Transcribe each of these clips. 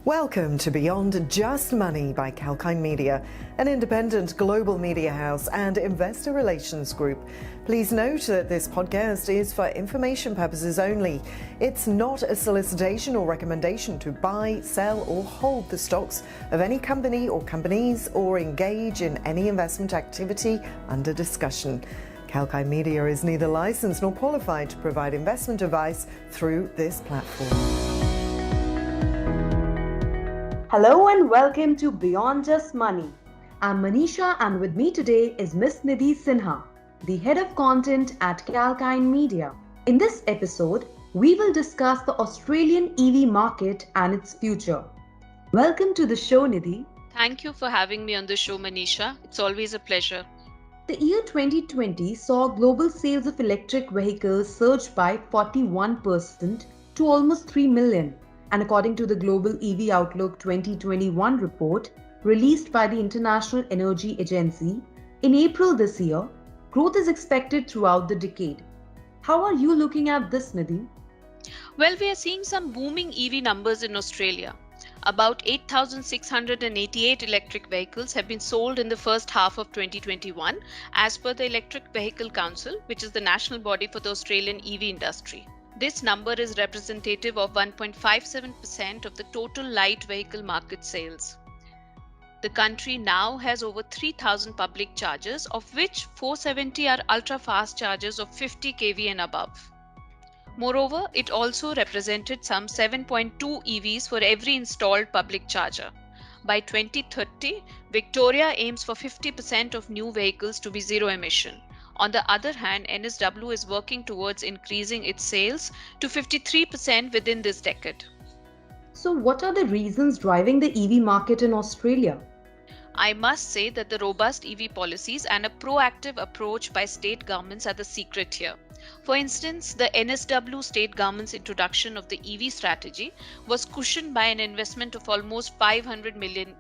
Welcome to Beyond Just Money by Kalkinemedia, an independent global media house and investor relations group. Please note that this podcast is for information purposes only. It's not a solicitation or recommendation to buy, sell, or hold the stocks of any company or companies or engage in any investment activity under discussion. Kalkinemedia is neither licensed nor qualified to provide investment advice through this platform. Hello and welcome to Beyond Just Money. I'm Manisha and with me today is Miss Nidhi Sinha, the head of content at Kalkinemedia. In this episode, we will discuss the Australian EV market and its future. Welcome to the show, Nidhi. Thank you for having me on the show, Manisha. It's always a pleasure. The year 2020 saw global sales of electric vehicles surge by 41% to almost 3 million. And according to the Global EV Outlook 2021 report released by the International Energy Agency, in April this year, growth is expected throughout the decade. How are you looking at this, Nidhi? Well, we are seeing some booming EV numbers in Australia. About 8,688 electric vehicles have been sold in the first half of 2021, as per the Electric Vehicle Council, which is the national body for the Australian EV industry. This number is representative of 1.57% of the total light vehicle market sales. The country now has over 3,000 public chargers, of which 470 are ultra-fast chargers of 50 kV and above. Moreover, it also represented some 7.2 EVs for every installed public charger. By 2030, Victoria aims for 50% of new vehicles to be zero emission. On the other hand, NSW is working towards increasing its sales to 53% within this decade. So what are the reasons driving the EV market in Australia? I must say that the robust EV policies and a proactive approach by state governments are the secret here. For instance, the NSW state government's introduction of the EV strategy was cushioned by an investment of almost $500 million.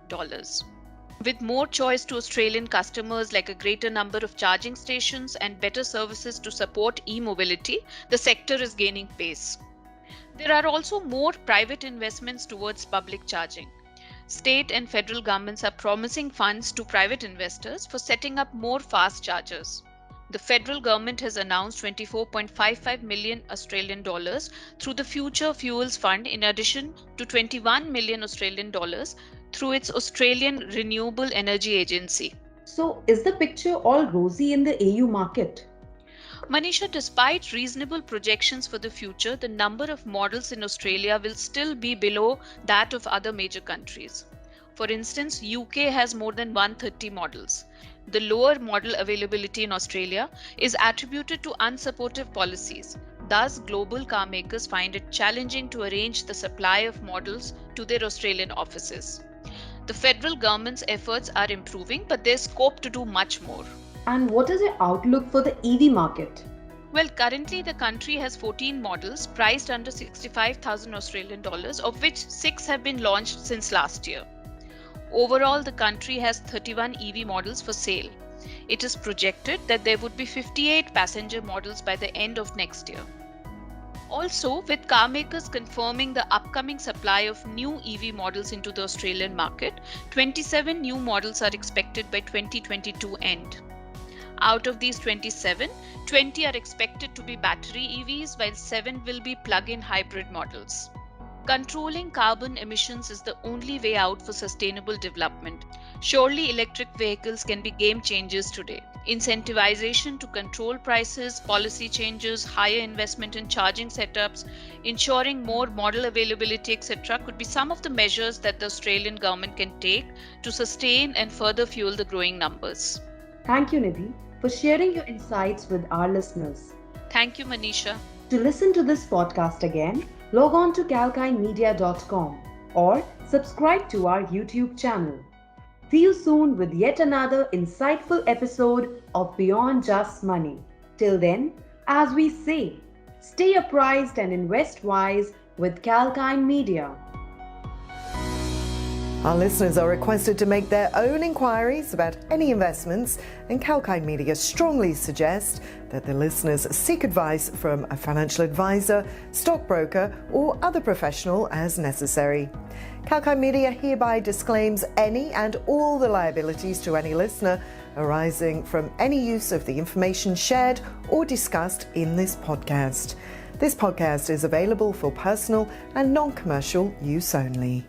With more choice to Australian customers, like a greater number of charging stations and better services to support e-mobility, the sector is gaining pace. There are also more private investments towards public charging. State and federal governments are promising funds to private investors for setting up more fast chargers. The federal government has announced 24.55 million Australian dollars through the Future Fuels Fund, in addition to 21 million Australian dollars through its Australian Renewable Energy Agency. So is the picture all rosy in the AU market? Manisha, despite reasonable projections for the future, the number of models in Australia will still be below that of other major countries. For instance, UK has more than 130 models. The lower model availability in Australia is attributed to unsupportive policies. Thus, global car makers find it challenging to arrange the supply of models to their Australian offices. The federal government's efforts are improving, but there's scope to do much more. And what is your outlook for the EV market? Well, currently the country has 14 models priced under 65,000 Australian dollars, of which 6 have been launched since last year. Overall, the country has 31 EV models for sale. It is projected that there would be 58 passenger models by the end of next year. Also, with car makers confirming the upcoming supply of new EV models into the Australian market, 27 new models are expected by 2022 end. Out of these 27, 20 are expected to be battery EVs, while 7 will be plug-in hybrid models. Controlling carbon emissions is the only way out for sustainable development. Surely electric vehicles can be game changers today. Incentivization to control prices, policy changes, higher investment in charging setups, ensuring more model availability, etc. could be some of the measures that the Australian government can take to sustain and further fuel the growing numbers. Thank you, Nidhi, for sharing your insights with our listeners. Thank you, Manisha. To listen to this podcast again, log on to kalkinemedia.com or subscribe to our YouTube channel. See you soon with yet another insightful episode of Beyond Just Money. Till then, as we say, stay apprised and invest wise with Kalkinemedia. Our listeners are requested to make their own inquiries about any investments, and kalkinemedia strongly suggest that the listeners seek advice from a financial advisor, stockbroker, or other professional as necessary. Kalkinemedia hereby disclaims any and all the liabilities to any listener arising from any use of the information shared or discussed in this podcast. This podcast is available for personal and non-commercial use only.